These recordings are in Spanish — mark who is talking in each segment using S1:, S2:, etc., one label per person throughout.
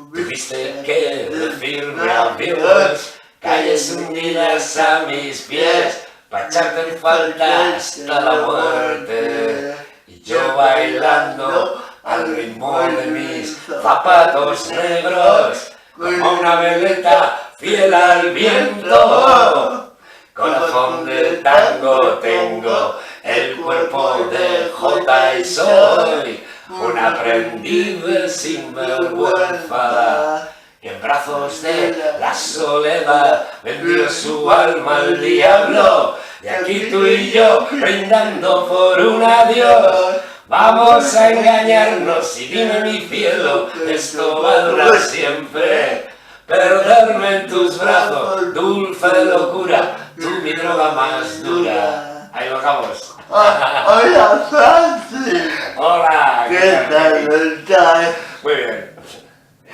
S1: Tuviste que decirme adiós, calles hundidas a mis pies, pa' echarte en falta hasta la muerte. Y yo bailando al ritmo de mis zapatos negros, como una veleta fiel al viento. Corazón de tango tengo, el cuerpo de jota y soy un aprendiz de sinvergüenza, que en brazos de la soledad vendió su alma al diablo. Y aquí tú y yo brindando por un adiós. Vamos a engañarnos y dime mi cielo, esto va a durar siempre. Perderme en tus brazos, dulce locura, tú mi droga más dura. Ahí lo dejamos.
S2: Hola, Francis.
S1: Hola.
S2: ¿Qué tal estás?
S1: Muy bien.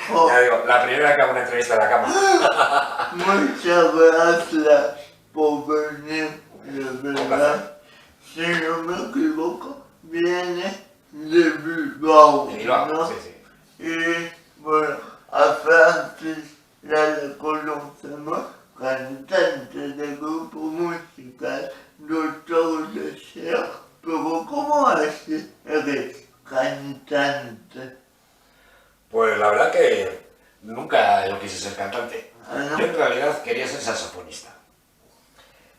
S1: Ya digo, la primera que hago una entrevista en la cama.
S2: Muchas gracias por venir, de verdad. Si no me equivoco, viene de Bilbao,
S1: De Bilbao,
S2: ¿no?
S1: sí, sí.
S2: Y bueno, a Francis la conocemos, cantante del grupo musical Doctor Deseo, pero ¿cómo así eres cantante?
S1: Pues la verdad que nunca yo quise ser cantante.
S2: ¿Ah, no?
S1: Yo en realidad quería ser saxofonista.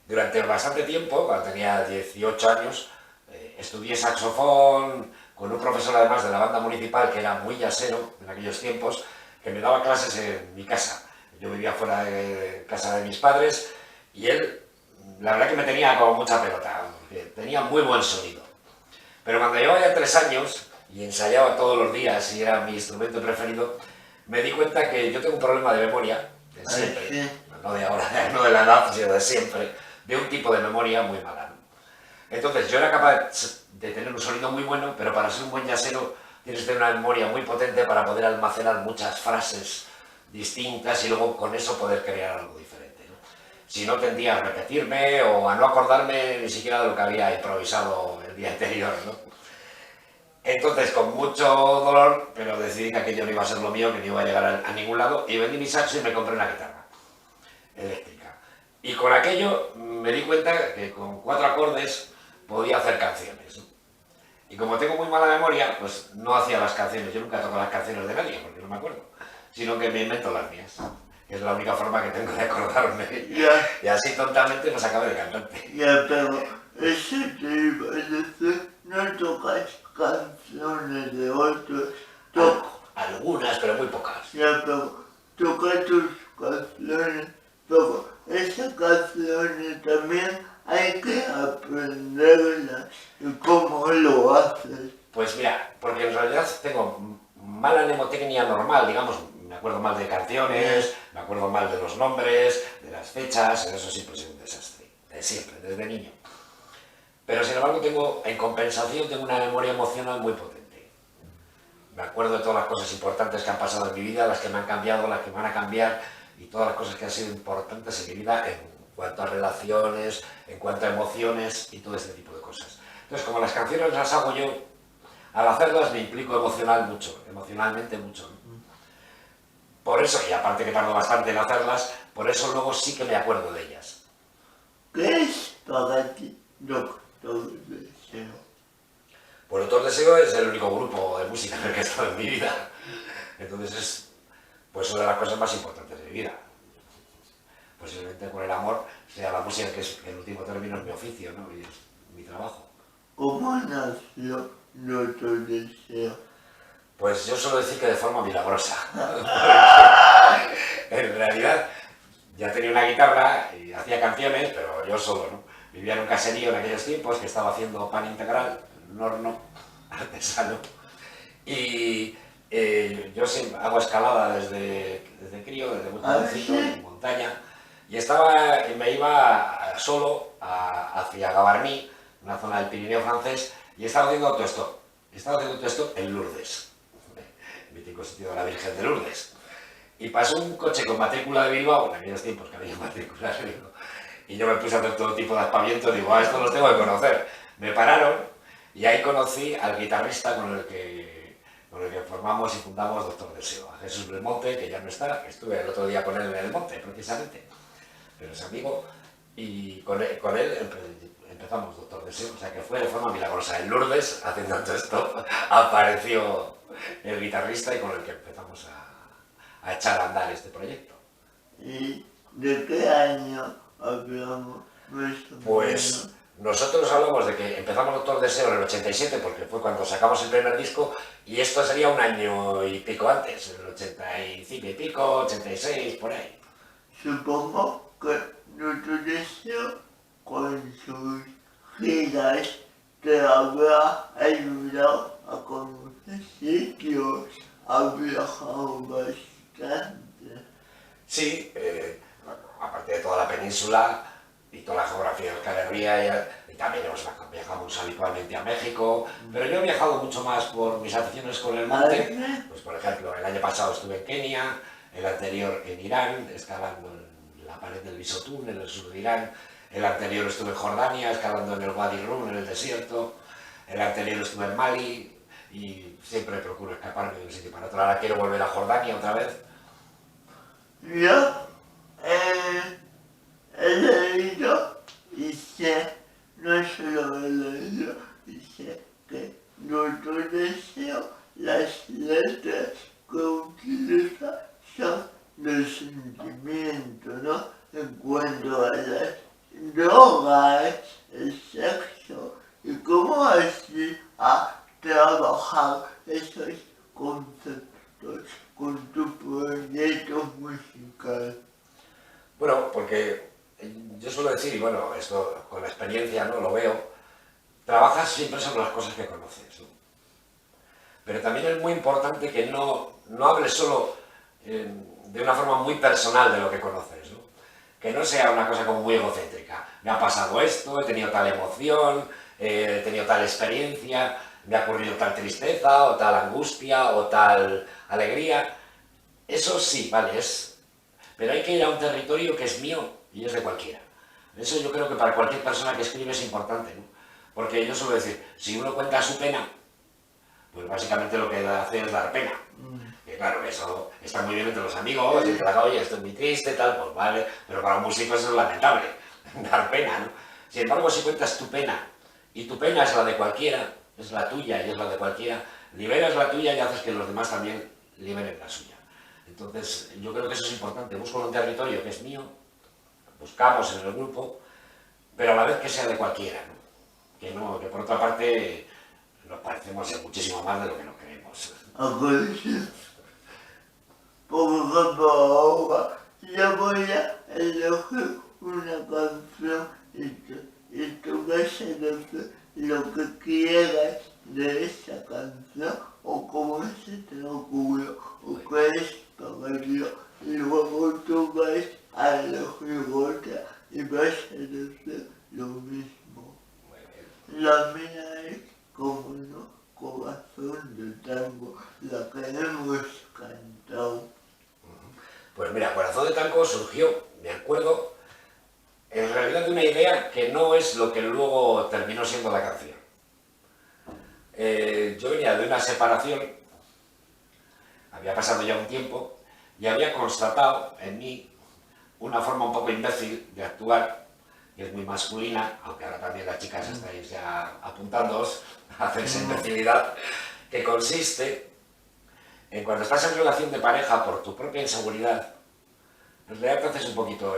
S1: Durante bastante tiempo, cuando tenía 18 años, estudié saxofón con un profesor además de la banda municipal que era muy jazzero en aquellos tiempos, que me daba clases en mi casa. Yo vivía fuera de casa de mis padres y él, la verdad que me tenía como mucha pelota, tenía muy buen sonido. Pero cuando llevaba ya 3 años y ensayaba todos los días y era mi instrumento preferido, me di cuenta que yo tengo un problema de memoria, de siempre,
S2: sí.
S1: no de ahora, no de la edad, sino de siempre, de un tipo de memoria muy mala, ¿no? Entonces yo era capaz de tener un sonido muy bueno, pero para ser un buen jazzero tienes que tener una memoria muy potente para poder almacenar muchas frases distintas y luego con eso poder crear algo diferente, ¿no? Si no tendía a repetirme o a no acordarme ni siquiera de lo que había improvisado el día anterior, ¿no? Entonces, con mucho dolor, pero decidí que aquello no iba a ser lo mío, que no iba a llegar a ningún lado, y vendí mi saxo y me compré una guitarra eléctrica. Y con aquello me di cuenta que con 4 acordes podía hacer canciones, ¿no? Y como tengo muy mala memoria, pues no hacía las canciones. Yo nunca toco las canciones de nadie, porque no me acuerdo, sino que me invento las mías. Es la única forma que tengo de acordarme.
S2: Ya,
S1: Y así tontamente pues acabé de cantante.
S2: ya, pero ese te iba a decir, no tocas canciones de otros,
S1: Algunas, pero muy pocas.
S2: ya, pero toca tus canciones, pero esas canciones también hay que aprenderlas y cómo lo haces.
S1: Pues mira, porque en realidad tengo mala mnemotecnia normal, digamos, me acuerdo mal de canciones, me acuerdo mal de los nombres, de las fechas, en eso siempre soy un desastre, de siempre, desde niño. Pero sin embargo en compensación tengo una memoria emocional muy potente. Me acuerdo de todas las cosas importantes que han pasado en mi vida, las que me han cambiado, las que me van a cambiar y todas las cosas que han sido importantes en mi vida en cuanto a relaciones, en cuanto a emociones y todo este tipo de cosas. Entonces, como las canciones las hago yo, al hacerlas me implico emocionalmente mucho. Por eso, y aparte que tardo bastante en hacerlas, por eso luego sí que me acuerdo de ellas.
S2: ¿Qué es para ti Doctor Deseo?
S1: Pues Doctor Deseo es el único grupo de música en el que he estado en mi vida. Entonces es pues una de las cosas más importantes de mi vida. Posiblemente con el amor sea la música que es el último término en mi oficio, ¿no? Y es mi trabajo.
S2: ¿Cómo nació Doctor Deseo?
S1: Pues yo suelo decir que de forma milagrosa. En realidad ya tenía una guitarra y hacía canciones, pero yo solo, ¿no? Vivía en un caserío en aquellos tiempos que estaba haciendo pan integral, un horno artesano. Y yo siempre hago escalada desde crío, desde muy jovencito,
S2: ¿sí?
S1: en montaña. Y me iba solo hacia Gavarnie, una zona del Pirineo francés, y estaba haciendo autostop. Estaba haciendo autostop en Lourdes, el mítico sitio de la Virgen de Lourdes. Y pasó un coche con matrícula de Bilbao, en aquellos tiempos que había matrícula de Bilbao, y yo me puse a hacer todo tipo de aspavientos, digo, esto los tengo que conocer. Me pararon y ahí conocí al guitarrista con el que con el que formamos y fundamos Doctor Deseo. A Jesús Belmonte, que ya no está, que estuve el otro día con él en el monte, precisamente, pero es amigo, y con él empezamos Doctor Deseo, o sea que fue de forma milagrosa. En Lourdes, haciendo todo esto, apareció el guitarrista y con el que empezamos a echar a andar este proyecto.
S2: ¿Y de qué año hablamos?
S1: Pues nosotros hablamos de que empezamos Doctor Deseo en el 87, porque fue cuando sacamos el primer disco, y esto sería un año y pico antes, en el 85 y pico, 86, por ahí.
S2: Supongo que Doctor Deseo con sus giras te habrá ayudado a conocer sitios, ha viajado bastante.
S1: Sí, aparte de toda la península y toda la geografía de Euskal Herria, y también viajamos habitualmente a México, pero yo he viajado mucho más por mis aficiones con el monte. Pues por ejemplo, el año pasado estuve en Kenia, el anterior en Irán, escalando en la pared del Bisotún, en el sur de Irán, el anterior estuve en Jordania, escalando en el Wadi Rum, en el desierto, el anterior estuve en Mali, y siempre procuro escaparme de un sitio para otro. Ahora quiero volver a Jordania otra vez.
S2: Yo he leído y sé, no solo he leído, y sé que Doctor Deseo, las letras que utiliza son de sentimiento, ¿no? En cuanto a las drogas, el sexo, y cómo así ha trabajado esos conceptos con tu proyecto musical.
S1: Bueno, porque yo suelo decir, y bueno, esto con la experiencia no lo veo, trabajas siempre sobre las cosas que conoces, ¿no? Pero también es muy importante que no hables solo de una forma muy personal de lo que conoces, ¿no? Que no sea una cosa como muy egocéntrica. Me ha pasado esto, he tenido tal emoción, he tenido tal experiencia, me ha ocurrido tal tristeza, o tal angustia, o tal alegría. Eso sí, vale, pero hay que ir a un territorio que es mío y es de cualquiera. Eso yo creo que para cualquier persona que escribe es importante, ¿no? Porque yo suelo decir, si uno cuenta su pena, pues básicamente lo que hace es dar pena. Que claro, eso está muy bien entre los amigos, y te la oye, estoy muy triste, tal, pues vale, pero para un músico eso es lamentable, dar pena, ¿no? Sin embargo, si cuentas tu pena, y tu pena es la de cualquiera, es la tuya y es la de cualquiera, liberas la tuya y haces que los demás también liberen la suya. Entonces, yo creo que eso es importante. Busco un territorio que es mío, buscamos en el grupo, pero a la vez que sea de cualquiera, ¿no? Que por otra parte nos parecemos muchísimo más de lo que nos creemos.
S2: Por ejemplo, ahora yo voy a elegir una canción y tú vas a elegir lo que quieras de esa canción o cómo se te ocurrió o qué es pareció. Y luego tú vas a elegir otra y vas a elegir lo mismo. La mía es, como no, Corazón de Tango, la que hemos cantado.
S1: Pues mira, Corazón de Tango surgió, me acuerdo, en realidad de una idea que no es lo que luego terminó siendo la canción. Yo venía de una separación, había pasado ya un tiempo, y había constatado en mí una forma un poco imbécil de actuar, que es muy masculina, aunque ahora también las chicas estáis ya apuntándoos a hacer esa imbecilidad, que consiste en cuando estás en relación de pareja por tu propia inseguridad, en realidad te haces un poquito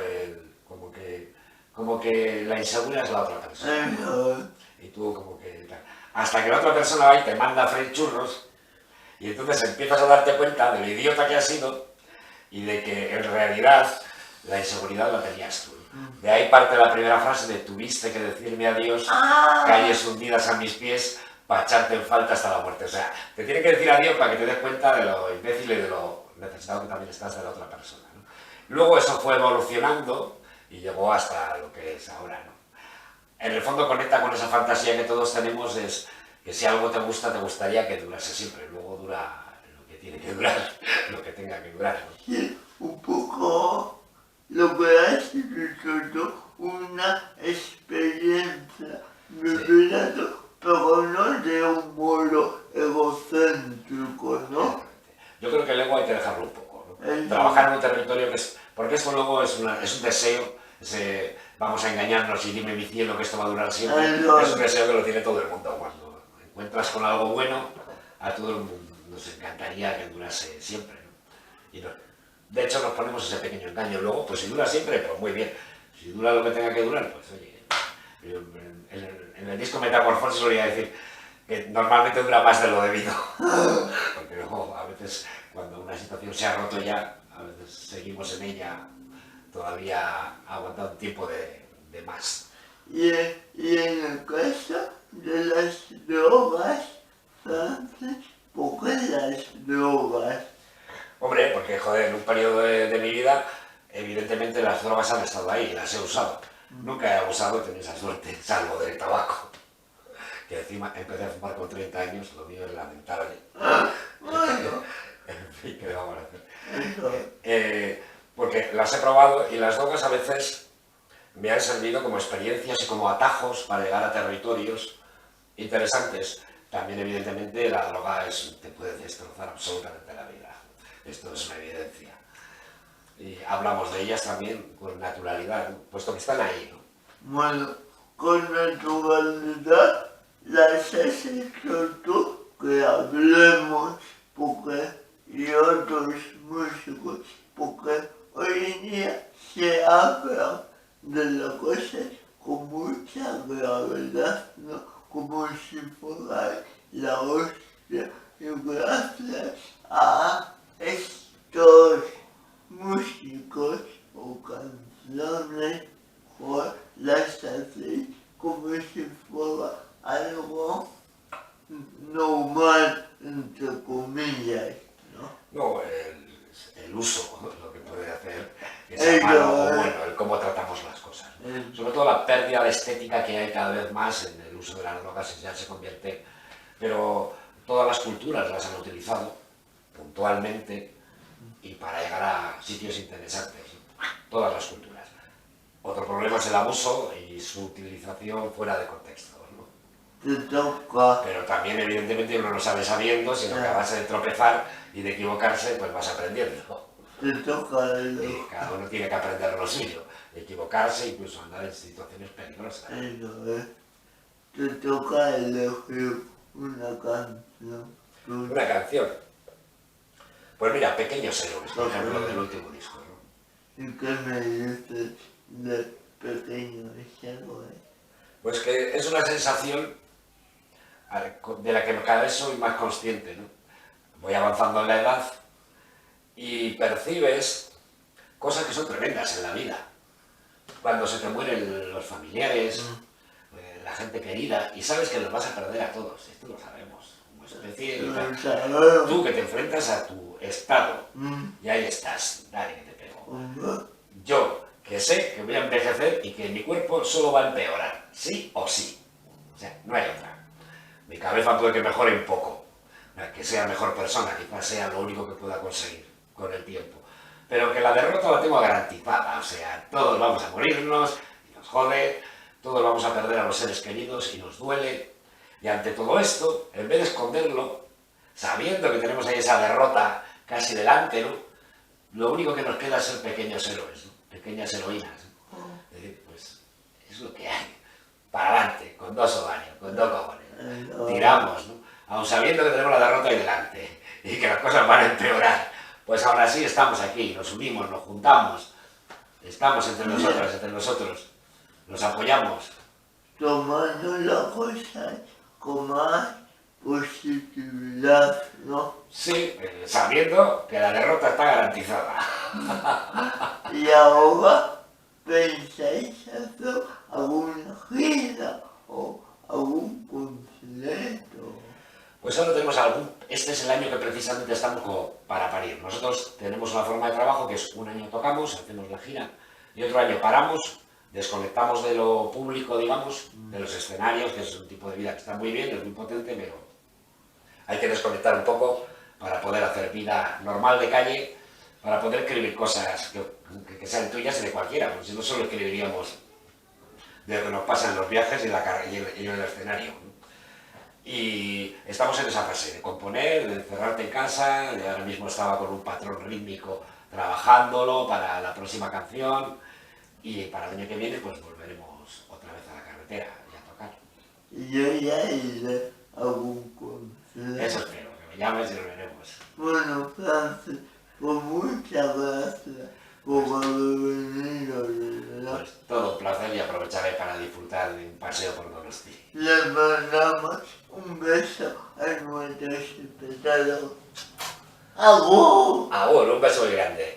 S1: como que la insegura es la otra persona. Y tú como que... Hasta que la otra persona va y te manda a freír churros, y entonces empiezas a darte cuenta de lo idiota que has sido y de que en realidad la inseguridad la tenías tú. De ahí parte la primera frase de tuviste que decirme adiós, calles hundidas a mis pies, para echarte en falta hasta la muerte. O sea, te tiene que decir adiós para que te des cuenta de lo imbécil y de lo necesitado que también estás de la otra persona, ¿no? Luego eso fue evolucionando y llegó hasta lo que es ahora, ¿no? En el fondo conecta con esa fantasía que todos tenemos, es que si algo te gusta, te gustaría que durase siempre. Luego dura lo que tiene que durar, lo que tenga que durar, ¿no?
S2: Sí, un poco lo que has sido una experiencia de vida, pero no de un modo egocéntrico,
S1: trabajar en un territorio que es... Porque esto luego es un deseo, vamos a engañarnos y dime mi cielo que esto va a durar siempre. Es un deseo que lo tiene todo el mundo. Cuando encuentras con algo bueno, a todo el mundo nos encantaría que durase siempre, ¿no? Y de hecho nos ponemos ese pequeño engaño. Luego, pues si dura siempre, pues muy bien. Si dura lo que tenga que durar, pues oye... En el disco Metamorfosis solía decir que normalmente dura más de lo debido. Porque luego, a veces, cuando una situación se ha roto ya, a veces seguimos en ella todavía aguantando un tiempo de más.
S2: Y en el caso de las drogas, Francis, ¿por qué las drogas?
S1: Hombre, porque joder, en un periodo de mi vida, evidentemente las drogas han estado ahí, las he usado. Nunca he abusado, he tenido esa suerte, salvo del tabaco. Que encima empecé a fumar con 30 años, lo mío es lamentable.
S2: Bueno,
S1: En fin, ¿qué le vamos a hacer? Porque las he probado y las drogas a veces me han servido como experiencias y como atajos para llegar a territorios interesantes. También, evidentemente, la droga te puede destrozar absolutamente la vida. Esto es una evidencia. Y hablamos de ellas también con naturalidad, ¿no? Puesto que están ahí, ¿no?
S2: bueno, con naturalidad las has hecho tú, que hablemos, porque, y otros músicos, porque hoy en día se habla de las cosas con mucha gravedad, ¿no? Como si fuera la hostia, y gracias a estos músicos o canciones, pues las hacéis como si fuera algo normal, entre comillas, ¿no?
S1: No, el uso, lo que puede hacer, que sea malo o bueno, el cómo tratamos las cosas. Sobre todo la pérdida de estética que hay cada vez más en el uso de las drogas, ya se convierte, pero todas las culturas las han utilizado puntualmente y para llegar a sitios interesantes, todas las culturas. Otro problema es el abuso y su utilización fuera de contexto, ¿no?
S2: Te toca.
S1: Pero también, evidentemente, uno no sabe sabiendo, sino que a base de tropezar y de equivocarse, pues vas aprendiendo.
S2: Te toca
S1: Y cada uno tiene que aprender lo suyo, equivocarse, incluso andar en situaciones peligrosas.
S2: te toca elegir una canción.
S1: Una canción. Pues mira, Pequeños Héroes, por ejemplo, del último disco, ¿no?
S2: ¿Y qué me dices de Pequeños Héroes?
S1: Pues que es una sensación de la que cada vez soy más consciente, ¿no? Voy avanzando en la edad y percibes cosas que son tremendas en la vida. Cuando se te mueren los familiares, la gente querida, y sabes que los vas a perder a todos, esto lo sabemos, como especie. Tú que te enfrentas a tu estado, y ahí estás, dale que te pego. Yo, que sé que voy a envejecer y que mi cuerpo solo va a empeorar, sí o sí. O sea, no hay otra. Mi cabeza puede que mejore un poco, que sea mejor persona, quizás sea lo único que pueda conseguir con el tiempo. Pero que la derrota la tengo garantizada, o sea, todos vamos a morirnos, y nos jode, todos vamos a perder a los seres queridos y nos duele. Y ante todo esto, en vez de esconderlo, sabiendo que tenemos ahí esa derrota casi delante, ¿no? Lo único que nos queda es ser pequeños héroes, ¿no? Pequeñas heroínas, ¿no? Es decir, pues es lo que hay. Para adelante, con dos ovarios, con dos cojones. Tiramos, ¿no? Aun sabiendo que tenemos la derrota ahí delante y que las cosas van a empeorar. Pues ahora sí estamos aquí, nos unimos, nos juntamos, estamos entre nosotros, nos apoyamos.
S2: Tomando las cosas con más positividad, ¿no?
S1: Sí, sabiendo que la derrota está garantizada.
S2: Y ahora pensáis hacer alguna gira o algún concierto.
S1: Pues ahora tenemos este es el año que precisamente estamos como para parir. Nosotros tenemos una forma de trabajo que es un año tocamos, hacemos la gira, y otro año paramos, desconectamos de lo público, digamos, de los escenarios, que es un tipo de vida que está muy bien, es muy potente, pero hay que desconectar un poco para poder hacer vida normal de calle, para poder escribir cosas que sean tuyas y de cualquiera, porque si no solo escribiríamos de lo que nos pasa en los viajes y en el escenario, ¿no? Y estamos en esa fase de componer, de encerrarte en casa, ahora mismo estaba con un patrón rítmico trabajándolo para la próxima canción y para el año que viene pues volveremos otra vez a la carretera y a tocar.
S2: Yo ya iré a un concierto.
S1: Eso espero, que me llames y lo veremos.
S2: Bueno, Francis, pues muchas gracias por haber venido, ¿verdad?
S1: Pues todo un placer y aprovecharé para disfrutar de un paseo por Donosti.
S2: Le mandamos un beso a nuestros invitados. ¡Agur!
S1: Agur, un beso muy grande.